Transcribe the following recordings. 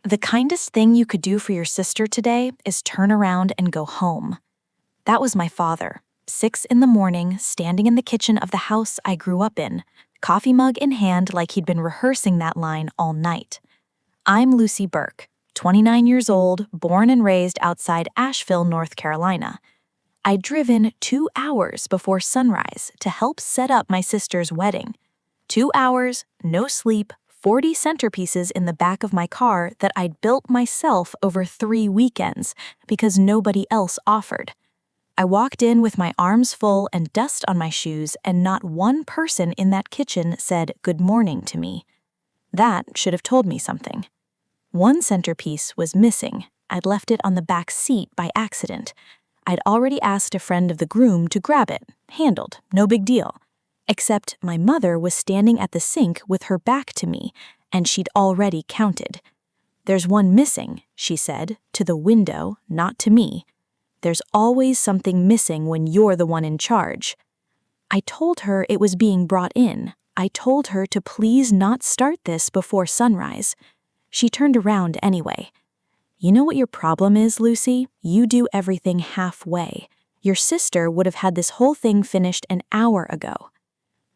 The kindest thing you could do for your sister today is turn around and go home. That was my father, 6 in the morning, standing in the kitchen of the house I grew up in, coffee mug in hand like he'd been rehearsing that line all night. I'm Lucy Burke, 29 years old, born and raised outside Asheville, North Carolina. I'd driven 2 hours before sunrise to help set up my sister's wedding. 2 hours, no sleep, 40 centerpieces in the back of my car that I'd built myself over 3 weekends because nobody else offered. I walked in with my arms full and dust on my shoes, and not one person in that kitchen said good morning to me. That should have told me something. One centerpiece was missing. I'd left it on the back seat by accident. I'd already asked a friend of the groom to grab it. Handled, no big deal. Except my mother was standing at the sink with her back to me, and she'd already counted. "There's one missing," she said, to the window, not to me. "There's always something missing when you're the one in charge." I told her it was being brought in. I told her to please not start this before sunrise. She turned around anyway. "You know what your problem is, Lucy? You do everything halfway. Your sister would have had this whole thing finished an hour ago."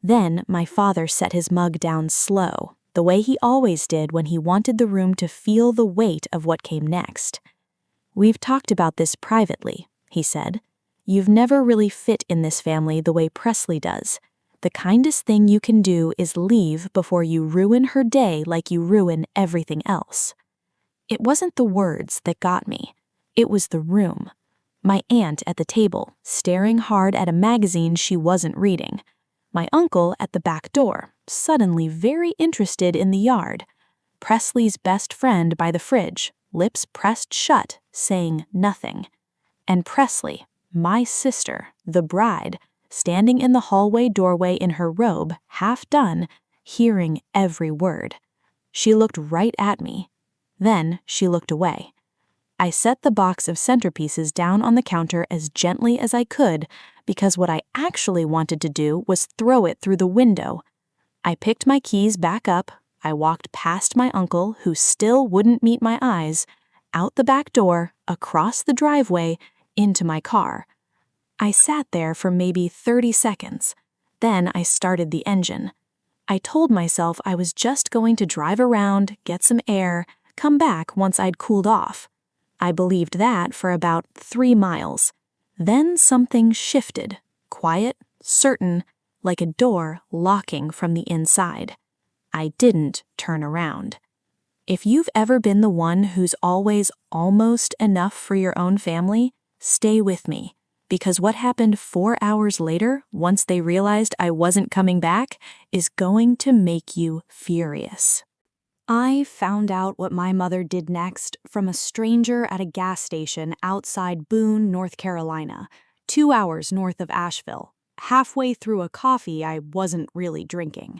Then my father set his mug down slow, the way he always did when he wanted the room to feel the weight of what came next. "We've talked about this privately," he said. "You've never really fit in this family the way Presley does. The kindest thing you can do is leave before you ruin her day like you ruin everything else." It wasn't the words that got me. It was the room. My aunt at the table, staring hard at a magazine she wasn't reading. My uncle at the back door, suddenly very interested in the yard. Presley's best friend by the fridge, lips pressed shut, saying nothing. And Presley, my sister, the bride, standing in the hallway doorway in her robe, half done, hearing every word. She looked right at me. Then she looked away. I set the box of centerpieces down on the counter as gently as I could, because what I actually wanted to do was throw it through the window. I picked my keys back up, I walked past my uncle, who still wouldn't meet my eyes, out the back door, across the driveway, into my car. I sat there for maybe 30 seconds. Then I started the engine. I told myself I was just going to drive around, get some air, come back once I'd cooled off. I believed that for about 3 miles. Then something shifted, quiet, certain, like a door locking from the inside. I didn't turn around. If you've ever been the one who's always almost enough for your own family, stay with me, because what happened 4 hours later, once they realized I wasn't coming back, is going to make you furious. I found out what my mother did next from a stranger at a gas station outside Boone, North Carolina, 2 hours north of Asheville, halfway through a coffee I wasn't really drinking.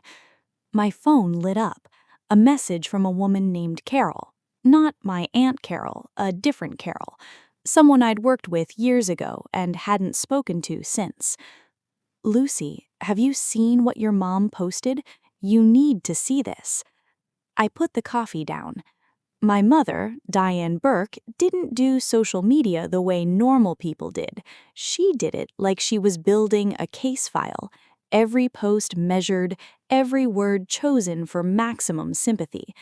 My phone lit up, a message from a woman named Carol. Not my Aunt Carol, a different Carol, someone I'd worked with years ago and hadn't spoken to since. "Lucy, have you seen what your mom posted? You need to see this." I put the coffee down. My mother, Diane Burke, didn't do social media the way normal people did. She did it like she was building a case file, every post measured, every word chosen for maximum sympathy.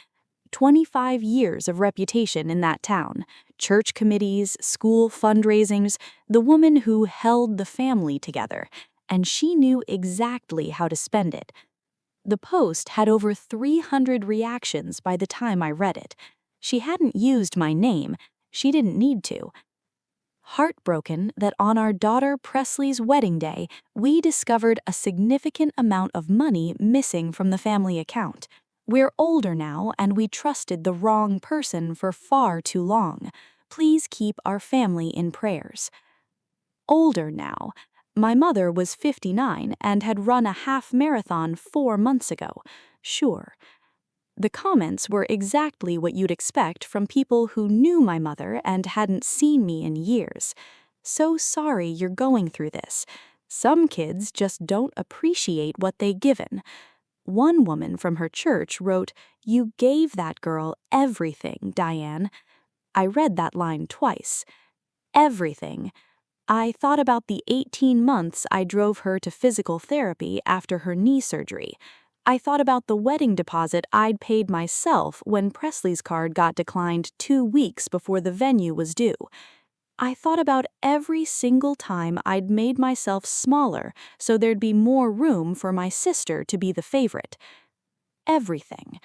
25 years of reputation in that town, church committees, school fundraisings, the woman who held the family together, and she knew exactly how to spend it. The post had over 300 reactions by the time I read it. She hadn't used my name. She didn't need to. Heartbroken that on our daughter Presley's wedding day, we discovered a significant amount of money missing from the family account. We're older now, and we trusted the wrong person for far too long. Please keep our family in prayers. Older now. My mother was 59 and had run a half marathon 4 months ago. Sure. The comments were exactly what you'd expect from people who knew my mother and hadn't seen me in years. "So sorry you're going through this. Some kids just don't appreciate what they're given." One woman from her church wrote, "You gave that girl everything, Diane." I read that line twice. Everything. I thought about the 18 months I drove her to physical therapy after her knee surgery. I thought about the wedding deposit I'd paid myself when Presley's card got declined 2 weeks before the venue was due. I thought about every single time I'd made myself smaller so there'd be more room for my sister to be the favorite. Everything.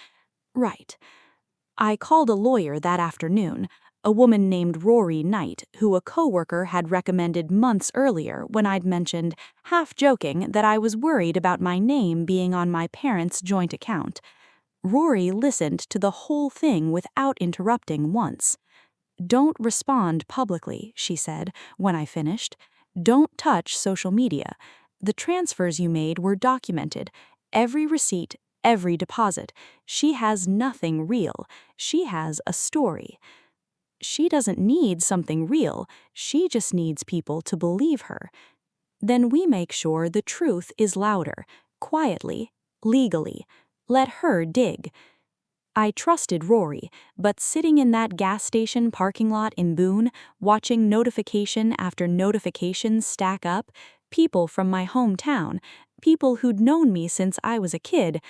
Right. I called a lawyer that afternoon, a woman named Rory Knight, who a coworker had recommended months earlier when I'd mentioned, half joking, that I was worried about my name being on my parents' joint account. Rory listened to the whole thing without interrupting once. "Don't respond publicly," she said, when I finished. "Don't touch social media. The transfers you made were documented. Every receipt, every deposit. She has nothing real. She has a story. She doesn't need something real. She just needs people to believe her. Then we make sure the truth is louder, quietly, legally. Let her dig." I trusted Rory, but sitting in that gas station parking lot in Boone, watching notification after notification stack up, people from my hometown, people who'd known me since I was a kid,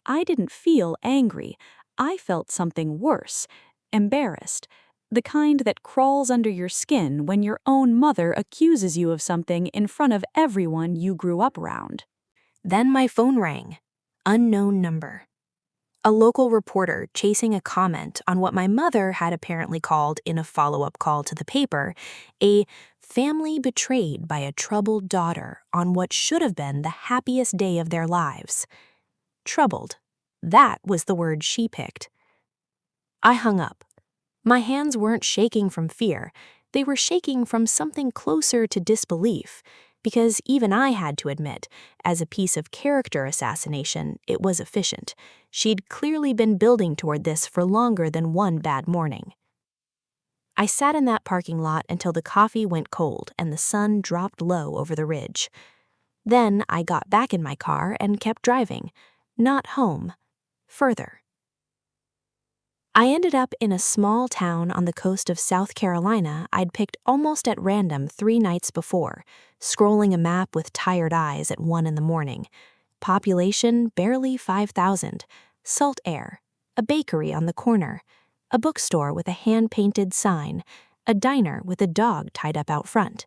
I didn't feel angry. I felt something worse, embarrassed. The kind that crawls under your skin when your own mother accuses you of something in front of everyone you grew up around. Then my phone rang. Unknown number. A local reporter chasing a comment on what my mother had apparently called, in a follow-up call to the paper, a family betrayed by a troubled daughter on what should have been the happiest day of their lives. Troubled. That was the word she picked. I hung up. My hands weren't shaking from fear. They were shaking from something closer to disbelief, because even I had to admit, as a piece of character assassination, it was efficient. She'd clearly been building toward this for longer than one bad morning. I sat in that parking lot until the coffee went cold and the sun dropped low over the ridge. Then I got back in my car and kept driving. Not home. Further. I ended up in a small town on the coast of South Carolina I'd picked almost at random 3 nights before, scrolling a map with tired eyes at 1 in the morning. Population barely 5,000. Salt air. A bakery on the corner. A bookstore with a hand-painted sign. A diner with a dog tied up out front.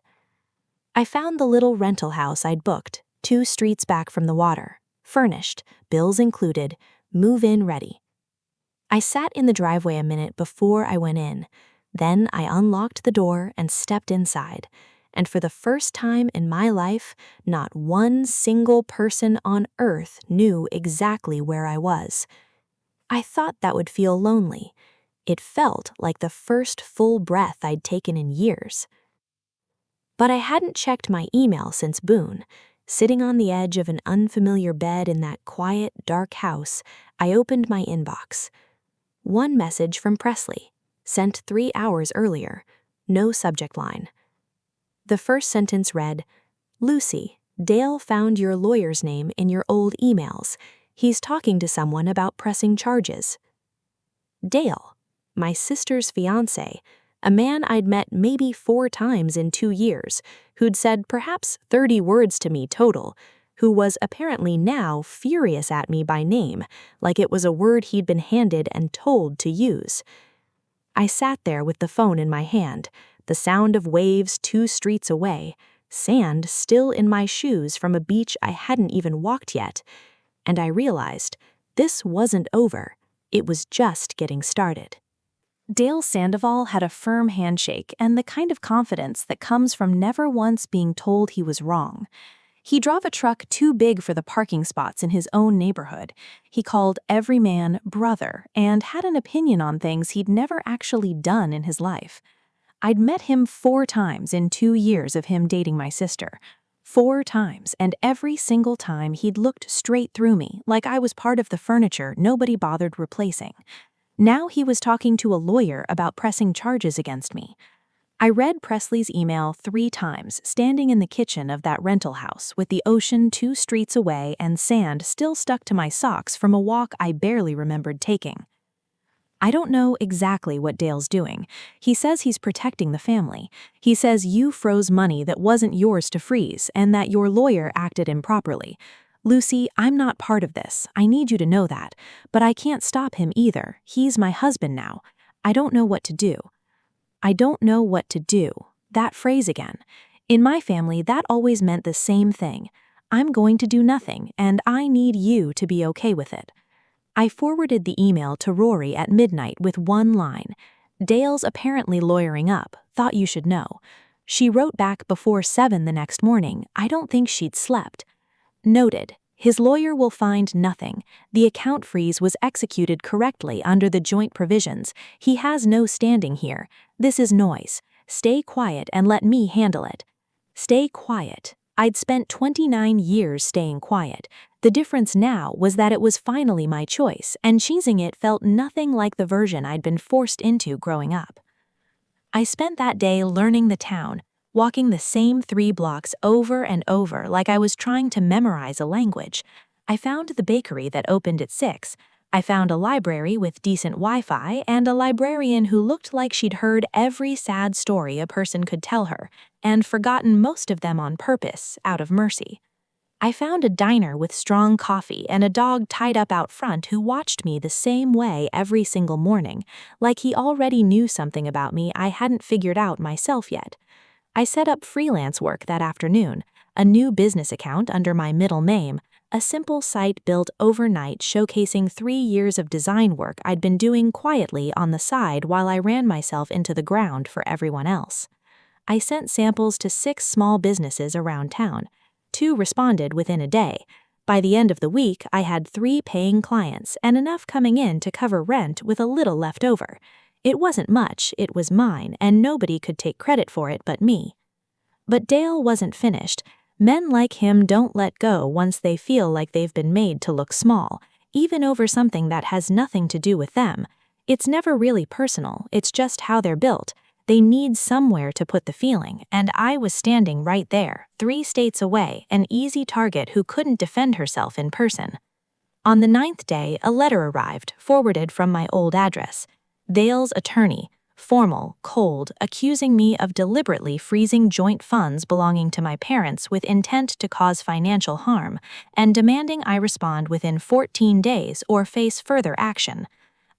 I found the little rental house I'd booked, 2 streets back from the water. Furnished, bills included, move-in ready. I sat in the driveway a minute before I went in. Then I unlocked the door and stepped inside. And for the first time in my life, not one single person on earth knew exactly where I was. I thought that would feel lonely. It felt like the first full breath I'd taken in years. But I hadn't checked my email since Boone. Sitting on the edge of an unfamiliar bed in that quiet, dark house, I opened my inbox. One message from Presley, sent 3 hours earlier. No subject line. The first sentence read, "Lucy, Dale found your lawyer's name in your old emails. He's talking to someone about pressing charges." Dale, my sister's fiancé, a man I'd met maybe 4 times in 2 years, who'd said perhaps 30 words to me total, who was apparently now furious at me by name, like it was a word he'd been handed and told to use. I sat there with the phone in my hand, the sound of waves 2 streets away, sand still in my shoes from a beach I hadn't even walked yet, and I realized this wasn't over. It was just getting started. Dale Sandoval had a firm handshake and the kind of confidence that comes from never once being told he was wrong. He drove a truck too big for the parking spots in his own neighborhood. He called every man brother and had an opinion on things he'd never actually done in his life. I'd met him 4 times in 2 years of him dating my sister. 4 times, and every single time he'd looked straight through me, like I was part of the furniture nobody bothered replacing. Now he was talking to a lawyer about pressing charges against me. I read Presley's email 3 times, standing in the kitchen of that rental house with the ocean 2 streets away and sand still stuck to my socks from a walk I barely remembered taking. I don't know exactly what Dale's doing. He says he's protecting the family. He says you froze money that wasn't yours to freeze and that your lawyer acted improperly. Lucy, I'm not part of this. I need you to know that. But I can't stop him either. He's my husband now. I don't know what to do. I don't know what to do. That phrase again. In my family, that always meant the same thing. I'm going to do nothing, and I need you to be okay with it. I forwarded the email to Rory at midnight with one line. Dale's apparently lawyering up. Thought you should know. She wrote back before 7 the next morning. I don't think she'd slept. Noted. His lawyer will find nothing. The account freeze was executed correctly under the joint provisions. He has no standing here. This is noise. Stay quiet and let me handle it. Stay quiet. I'd spent 29 years staying quiet. The difference now was that it was finally my choice, and choosing it felt nothing like the version I'd been forced into growing up. I spent that day learning the town, walking the same 3 blocks over and over like I was trying to memorize a language. I found the bakery that opened at 6. I found a library with decent Wi-Fi and a librarian who looked like she'd heard every sad story a person could tell her, and forgotten most of them on purpose, out of mercy. I found a diner with strong coffee and a dog tied up out front who watched me the same way every single morning, like he already knew something about me I hadn't figured out myself yet. I set up freelance work that afternoon, a new business account under my middle name, a simple site built overnight showcasing 3 years of design work I'd been doing quietly on the side while I ran myself into the ground for everyone else. I sent samples to 6 small businesses around town. 2 responded within a day. By the end of the week, I had 3 paying clients and enough coming in to cover rent with a little left over. It wasn't much, it was mine, and nobody could take credit for it but me. But Dale wasn't finished. Men like him don't let go once they feel like they've been made to look small, even over something that has nothing to do with them. It's never really personal, it's just how they're built. They need somewhere to put the feeling, and I was standing right there, 3 states away, an easy target who couldn't defend herself in person. On the 9th day, a letter arrived, forwarded from my old address. Dale's attorney, formal, cold, accusing me of deliberately freezing joint funds belonging to my parents with intent to cause financial harm, and demanding I respond within 14 days or face further action.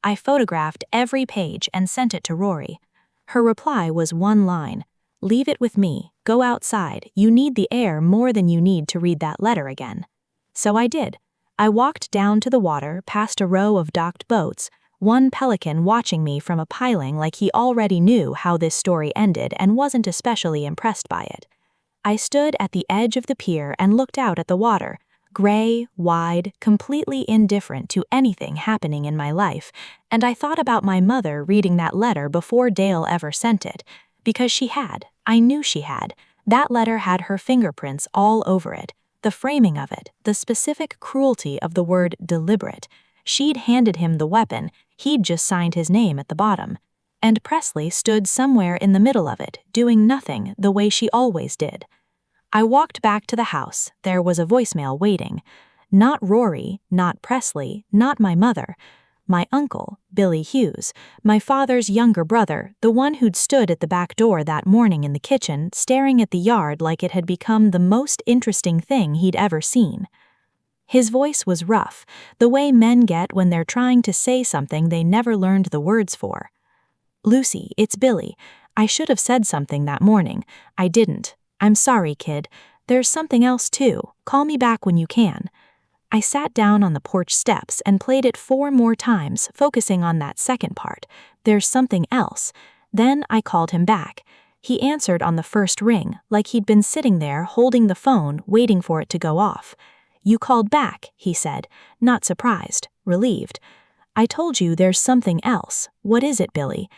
I photographed every page and sent it to Rory. Her reply was one line, "Leave it with me, go outside, you need the air more than you need to read that letter again." So I did. I walked down to the water, past a row of docked boats, one pelican watching me from a piling like he already knew how this story ended and wasn't especially impressed by it. I stood at the edge of the pier and looked out at the water, gray, wide, completely indifferent to anything happening in my life, and I thought about my mother reading that letter before Dale ever sent it, because she had. I knew she had. That letter had her fingerprints all over it, the framing of it, the specific cruelty of the word deliberate. She'd handed him the weapon, he'd just signed his name at the bottom. And Presley stood somewhere in the middle of it, doing nothing the way she always did. I walked back to the house. There was a voicemail waiting. Not Rory, not Presley, not my mother. My uncle, Billy Hughes, my father's younger brother, the one who'd stood at the back door that morning in the kitchen, staring at the yard like it had become the most interesting thing he'd ever seen. His voice was rough, the way men get when they're trying to say something they never learned the words for. "Lucy, it's Billy. I should have said something that morning. I didn't. I'm sorry, kid. There's something else too. Call me back when you can." I sat down on the porch steps and played it 4 more times, focusing on that second part. There's something else. Then I called him back. He answered on the first ring, like he'd been sitting there holding the phone, waiting for it to go off. "You called back," he said, not surprised, relieved. "I told you there's something else. What is it, Billy?"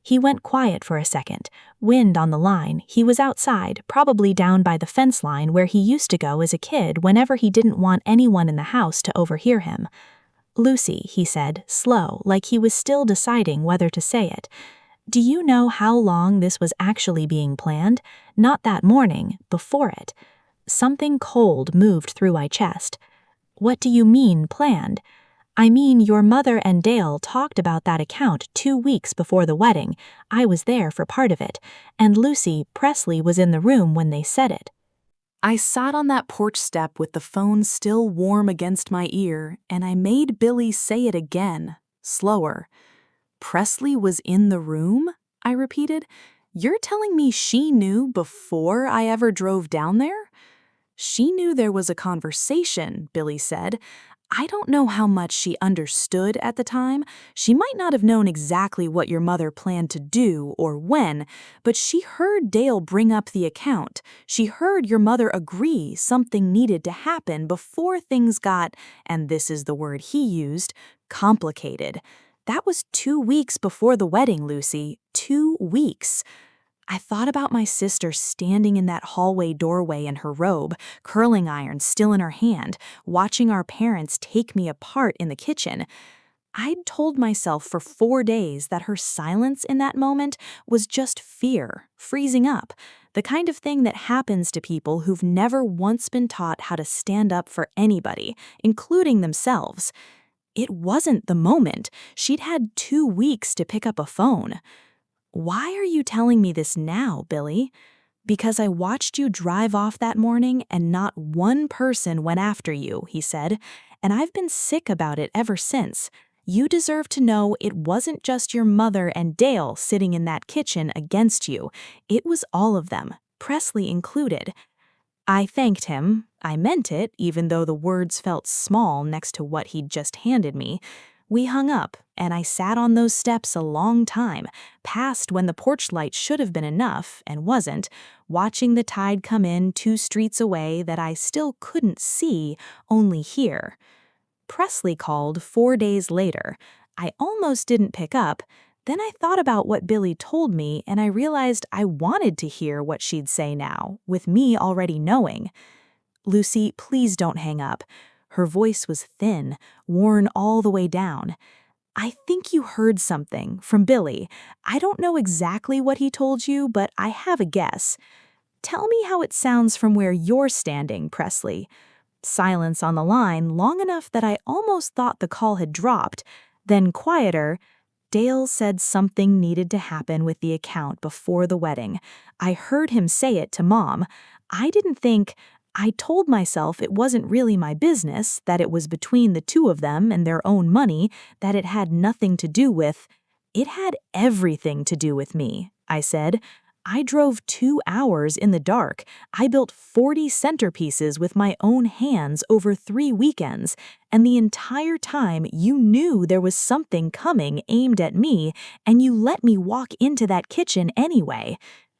He went quiet for a second, wind on the line. He was outside, probably down by the fence line where he used to go as a kid whenever he didn't want anyone in the house to overhear him. "Lucy," he said, slow, like he was still deciding whether to say it. Do you know how long this was actually being planned? Not that morning, before it. Something cold moved through my chest. What do you mean, planned? I mean, your mother and Dale talked about that account 2 weeks before the wedding. I was there for part of it, and Lucy Presley was in the room when they said it. I sat on that porch step with the phone still warm against my ear, and I made Billy say it again, slower. Presley was in the room? I repeated. You're telling me she knew before I ever drove down there? She knew there was a conversation, Billy said. I don't know how much she understood at the time. She might not have known exactly what your mother planned to do or when, but she heard Dale bring up the account. She heard your mother agree something needed to happen before things got, and this is the word he used, complicated. That was 2 weeks before the wedding, Lucy. 2 weeks. I thought about my sister standing in that hallway doorway in her robe, curling iron still in her hand, watching our parents take me apart in the kitchen. I'd told myself for 4 days that her silence in that moment was just fear, freezing up, the kind of thing that happens to people who've never once been taught how to stand up for anybody, including themselves. It wasn't the moment. She'd had 2 weeks to pick up a phone. Why are you telling me this now, Billy? Because I watched you drive off that morning and not one person went after you, he said, and I've been sick about it ever since. You deserve to know it wasn't just your mother and Dale sitting in that kitchen against you. It was all of them, Presley included. I thanked him. I meant it, even though the words felt small next to what he'd just handed me. We hung up, and I sat on those steps a long time, past when the porch light should have been enough and wasn't, watching the tide come in 2 streets away that I still couldn't see, only hear. Presley called 4 days later. I almost didn't pick up. Then I thought about what Billy told me, and I realized I wanted to hear what she'd say now, with me already knowing. Lucy, please don't hang up. Her voice was thin, worn all the way down. I think you heard something from Billy. I don't know exactly what he told you, but I have a guess. Tell me how it sounds from where you're standing, Presley. Silence on the line long enough that I almost thought the call had dropped. Then quieter. Dale said something needed to happen with the account before the wedding. I heard him say it to Mom. I didn't think. I told myself it wasn't really my business, that it was between the two of them and their own money, that it had nothing to do with. It had everything to do with me, I said. I drove 2 hours in the dark. I built 40 centerpieces with my own hands over 3 weekends, and the entire time you knew there was something coming aimed at me, and you let me walk into that kitchen anyway.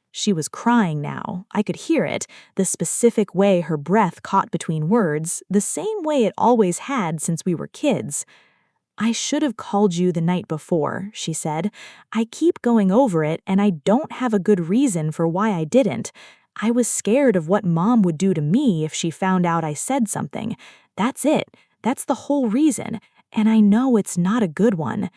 She was crying now. I could hear it, the specific way her breath caught between words, the same way it always had since we were kids. I should have called you the night before, she said. I keep going over it, and I don't have a good reason for why I didn't. I was scared of what Mom would do to me if she found out I said something. That's it. That's the whole reason. And I know it's not a good one.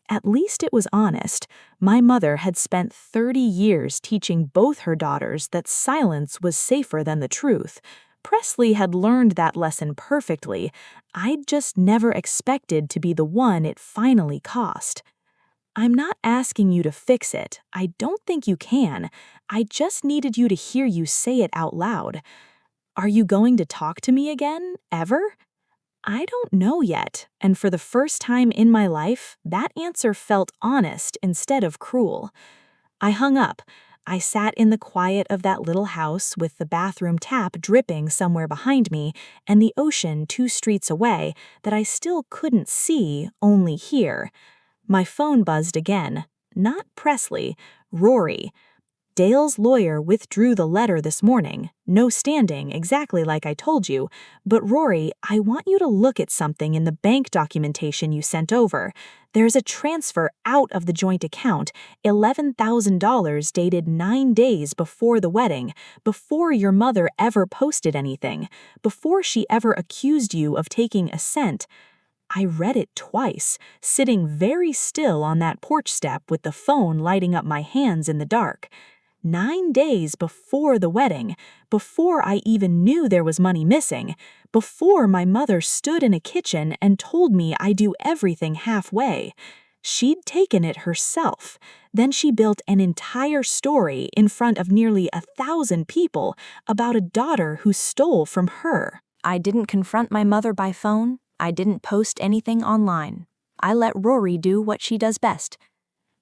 At least it was honest. My mother had spent 30 years teaching both her daughters that silence was safer than the truth. Presley had learned that lesson perfectly. I'd just never expected to be the one it finally cost. I'm not asking you to fix it. I don't think you can. I just needed you to hear you say it out loud. Are you going to talk to me again, ever? I don't know yet, and for the first time in my life, that answer felt honest instead of cruel. I hung up. I sat in the quiet of that little house with the bathroom tap dripping somewhere behind me and the ocean 2 streets away that I still couldn't see, only hear. My phone buzzed again. Not Presley, Rory. Dale's lawyer withdrew the letter this morning. No standing, exactly like I told you. But Rory, I want you to look at something in the bank documentation you sent over. There's a transfer out of the joint account, $11,000 dated 9 days before the wedding, before your mother ever posted anything, before she ever accused you of taking a cent. I read it twice, sitting very still on that porch step with the phone lighting up my hands in the dark. 9 days before the wedding, before I even knew there was money missing, before my mother stood in a kitchen and told me I do everything halfway. She'd taken it herself. Then she built an entire story in front of nearly 1,000 people about a daughter who stole from her. I didn't confront my mother by phone. I didn't post anything online. I let Rory do what she does best.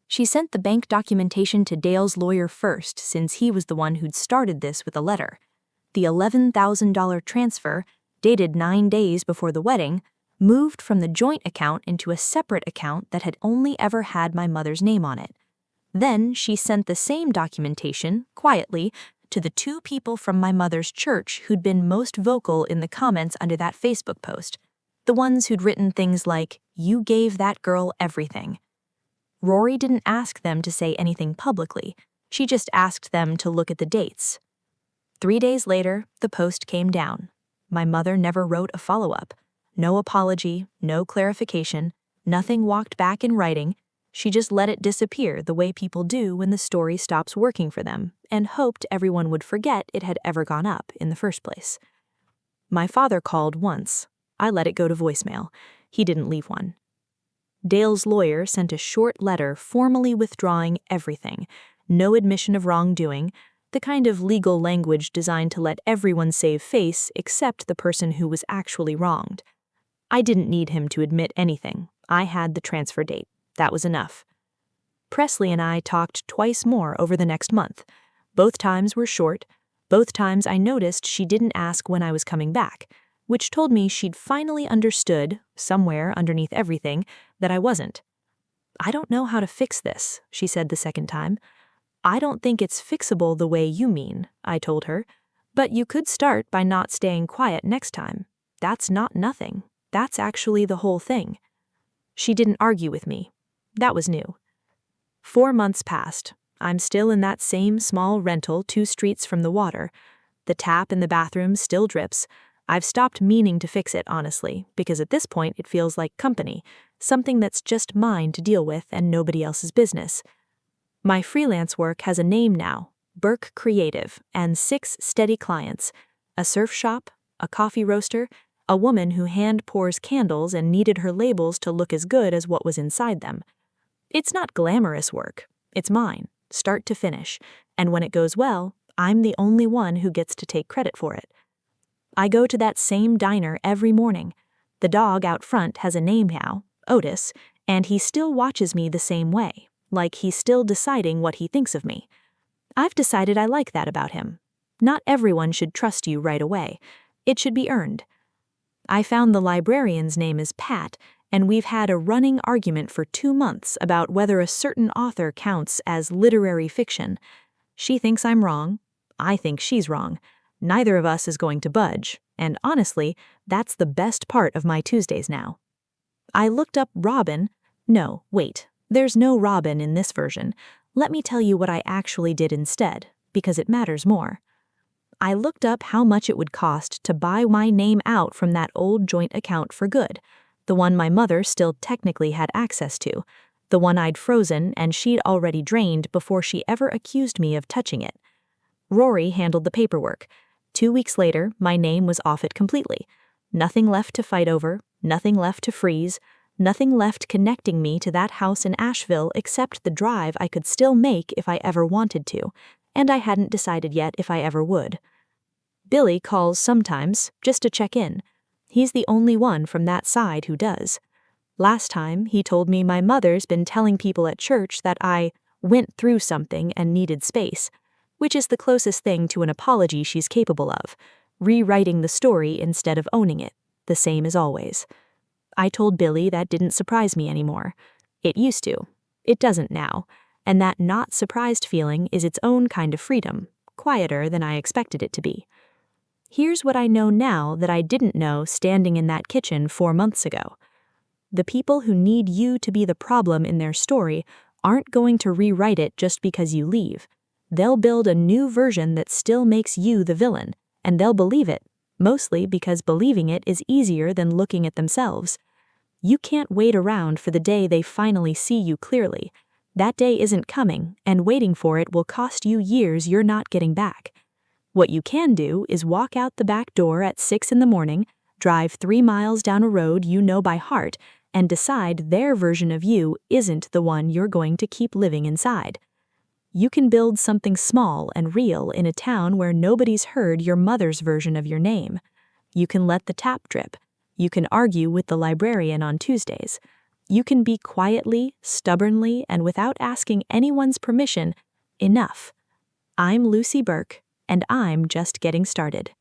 She sent the bank documentation to Dale's lawyer first, since he was the one who'd started this with a letter. The $11,000 transfer, dated 9 days before the wedding, moved from the joint account into a separate account that had only ever had my mother's name on it. Then she sent the same documentation, quietly, to the 2 people from my mother's church who'd been most vocal in the comments under that Facebook post, the ones who'd written things like, "You gave that girl everything." Rory didn't ask them to say anything publicly. She just asked them to look at the dates. 3 days later, the post came down. My mother never wrote a follow-up. No apology, no clarification, nothing walked back in writing. She just let it disappear the way people do when the story stops working for them, and hoped everyone would forget it had ever gone up in the first place. My father called once. I let it go to voicemail. He didn't leave one. Dale's lawyer sent a short letter formally withdrawing everything, no admission of wrongdoing, the kind of legal language designed to let everyone save face except the person who was actually wronged. I didn't need him to admit anything. I had the transfer date. That was enough. Presley and I talked twice more over the next month. Both times were short. Both times I noticed she didn't ask when I was coming back, which told me she'd finally understood, somewhere underneath everything, that I wasn't. "I don't know how to fix this," she said the second time. "I don't think it's fixable the way you mean," I told her, "but you could start by not staying quiet next time. That's not nothing. That's actually the whole thing." She didn't argue with me. That was new. 4 months passed. I'm still in that same small rental 2 streets from the water. The tap in the bathroom still drips. I've stopped meaning to fix it, honestly, because at this point it feels like company, something that's just mine to deal with and nobody else's business. My freelance work has a name now, Burke Creative, and 6 steady clients: a surf shop, a coffee roaster, a woman who hand pours candles and needed her labels to look as good as what was inside them. It's not glamorous work. It's mine, start to finish, and when it goes well, I'm the only one who gets to take credit for it. I go to that same diner every morning. The dog out front has a name now, Otis, and he still watches me the same way, like he's still deciding what he thinks of me. I've decided I like that about him. Not everyone should trust you right away. It should be earned. I found the librarian's name is Pat, and we've had a running argument for 2 months about whether a certain author counts as literary fiction. She thinks I'm wrong. I think she's wrong. Neither of us is going to budge, and honestly, that's the best part of my Tuesdays now. I looked up Robin. No, wait, there's no Robin in this version. Let me tell you what I actually did instead, because it matters more. I looked up how much it would cost to buy my name out from that old joint account for good, the one my mother still technically had access to, the one I'd frozen and she'd already drained before she ever accused me of touching it. Rory handled the paperwork. 2 weeks later, my name was off it completely. Nothing left to fight over, nothing left to freeze, nothing left connecting me to that house in Asheville except the drive I could still make if I ever wanted to, and I hadn't decided yet if I ever would. Billy calls sometimes, just to check in. He's the only one from that side who does. Last time, he told me my mother's been telling people at church that I went through something and needed space, which is the closest thing to an apology she's capable of, rewriting the story instead of owning it, the same as always. I told Billy that didn't surprise me anymore. It used to. It doesn't now, and that not surprised feeling is its own kind of freedom, quieter than I expected it to be. Here's what I know now that I didn't know standing in that kitchen 4 months ago. The people who need you to be the problem in their story aren't going to rewrite it just because you leave. They'll build a new version that still makes you the villain, and they'll believe it, mostly because believing it is easier than looking at themselves. You can't wait around for the day they finally see you clearly. That day isn't coming, and waiting for it will cost you years you're not getting back. What you can do is walk out the back door at 6 in the morning, drive 3 miles down a road you know by heart, and decide their version of you isn't the one you're going to keep living inside. You can build something small and real in a town where nobody's heard your mother's version of your name. You can let the tap drip. You can argue with the librarian on Tuesdays. You can be quietly, stubbornly, and without asking anyone's permission, enough. I'm Lucy Burke, and I'm just getting started.